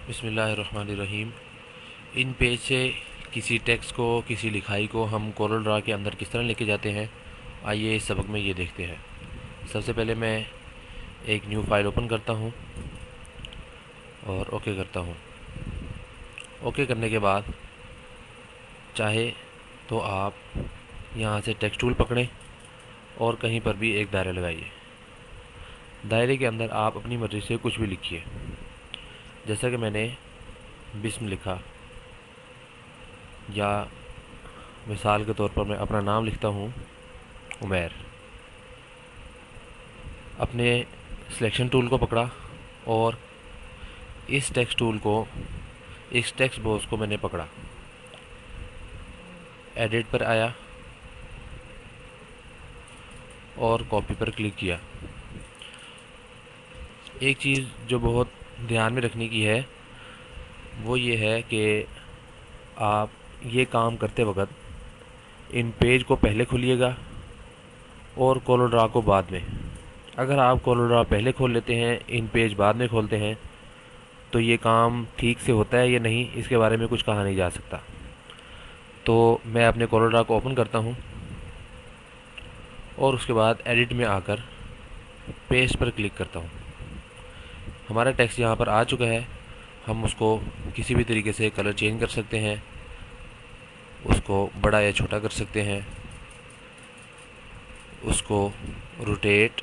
बिस्मिल्लाहिर्रहमानिर्रहीम। इन पेज से किसी टेक्स्ट को, किसी लिखाई को हम कोरल ड्रा के अंदर किस तरह लेके जाते हैं, आइए इस सबक में ये देखते हैं। सबसे पहले मैं एक न्यू फाइल ओपन करता हूँ और ओके करता हूँ। ओके करने के बाद चाहे तो आप यहाँ से टेक्स्ट टूल पकड़ें और कहीं पर भी एक दायरा लगाइए। दायरे के अंदर आप अपनी मर्ज़ी से कुछ भी लिखिए। जैसा कि मैंने बिस्म लिखा, या मिसाल के तौर पर मैं अपना नाम लिखता हूँ उमैर। अपने सिलेक्शन टूल को पकड़ा और इस टेक्स्ट टूल को, इस टेक्स्ट बॉक्स को मैंने पकड़ा। एडिट पर आया और कॉपी पर क्लिक किया। एक चीज़ जो बहुत ध्यान में रखने की है वो ये है कि आप ये काम करते वक्त इन पेज को पहले खोलिएगा और कोरल ड्रा को बाद में। अगर आप कोरल ड्रा पहले खोल लेते हैं, इन पेज बाद में खोलते हैं, तो ये काम ठीक से होता है या नहीं, इसके बारे में कुछ कहा नहीं जा सकता। तो मैं अपने कोरल ड्रा को ओपन करता हूँ और उसके बाद एडिट में आकर पेस्ट पर क्लिक करता हूँ। हमारा टेक्स्ट यहाँ पर आ चुका है। हम उसको किसी भी तरीके से कलर चेंज कर सकते हैं, उसको बड़ा या छोटा कर सकते हैं, उसको रोटेट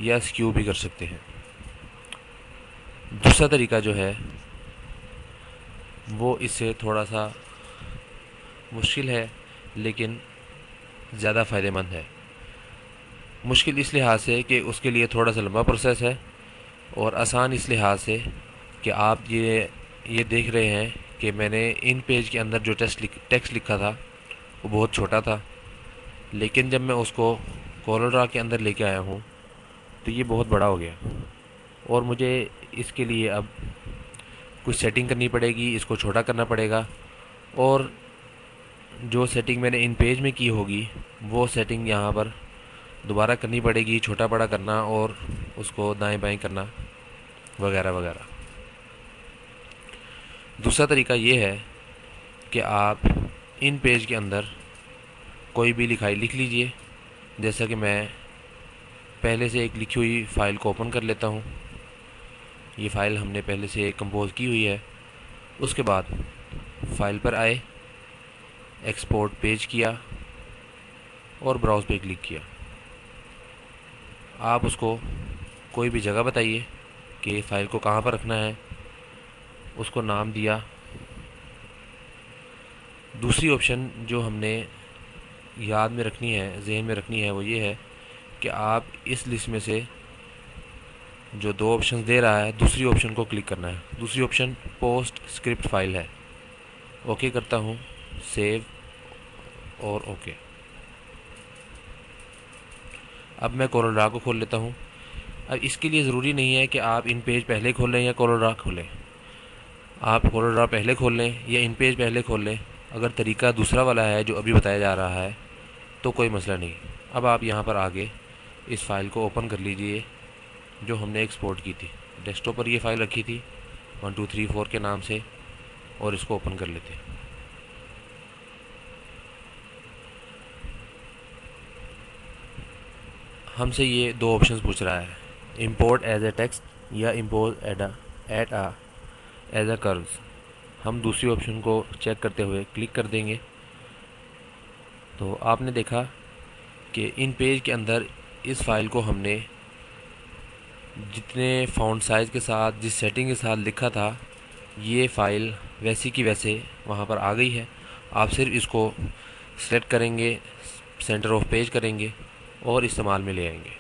या स्क्यू भी कर सकते हैं। दूसरा तरीका जो है वो इससे थोड़ा सा मुश्किल है, लेकिन ज़्यादा फ़ायदेमंद है। मुश्किल इस लिहाज से कि उसके लिए थोड़ा सा लंबा प्रोसेस है, और आसान इस लिहाज से कि आप ये देख रहे हैं कि मैंने इन पेज के अंदर जो टेक्स्ट लिखा था वो बहुत छोटा था, लेकिन जब मैं उसको कोरल ड्रा के अंदर लेके आया हूँ तो ये बहुत बड़ा हो गया। और मुझे इसके लिए अब कुछ सेटिंग करनी पड़ेगी, इसको छोटा करना पड़ेगा, और जो सेटिंग मैंने इन पेज में की होगी वो सेटिंग यहाँ पर दोबारा करनी पड़ेगी, छोटा बड़ा करना और उसको दाएं बाएं करना वगैरह वगैरह। दूसरा तरीका ये है कि आप इन पेज के अंदर कोई भी लिखाई लिख लीजिए। जैसा कि मैं पहले से एक लिखी हुई फ़ाइल को ओपन कर लेता हूँ। ये फ़ाइल हमने पहले से कंपोज की हुई है। उसके बाद फ़ाइल पर आए, एक्सपोर्ट पेज किया और ब्राउज़ पे क्लिक किया। आप उसको कोई भी जगह बताइए कि फ़ाइल को कहाँ पर रखना है, उसको नाम दिया। दूसरी ऑप्शन जो हमने याद में रखनी है, जहन में रखनी है, वो ये है कि आप इस लिस्ट में से जो दो ऑप्शन दे रहा है, दूसरी ऑप्शन को क्लिक करना है। दूसरी ऑप्शन पोस्ट स्क्रिप्ट फाइल है। ओके करता हूँ, सेव और ओके। अब मैं कोरल ड्रा को खोल लेता हूँ। अब इसके लिए ज़रूरी नहीं है कि आप इन पेज पहले खोल लें या कोरल ड्रा खोलें। आप कोरल ड्रा पहले खोल लें या इन पेज पहले खोल लें। अगर तरीका दूसरा वाला है जो अभी बताया जा रहा है तो कोई मसला नहीं। अब आप यहाँ पर आगे इस फ़ाइल को ओपन कर लीजिए जो हमने एक्सपोर्ट की थी। डेस्कटॉप पर ये फ़ाइल रखी थी 1234 के नाम से, और इसको ओपन कर लेते हैं। हमसे ये दो ऑप्शंस पूछ रहा है, इंपोर्ट एज ए टेक्स्ट या इंपोर्ट एज अ कर्व्स। हम दूसरी ऑप्शन को चेक करते हुए क्लिक कर देंगे। तो आपने देखा कि इन पेज के अंदर इस फाइल को हमने जितने फ़ॉन्ट साइज़ के साथ, जिस सेटिंग के साथ लिखा था, ये फ़ाइल वैसी की वैसे वहाँ पर आ गई है। आप सिर्फ इसको सेलेक्ट करेंगे, सेंटर ऑफ पेज करेंगे और इस्तेमाल में ले आएंगे।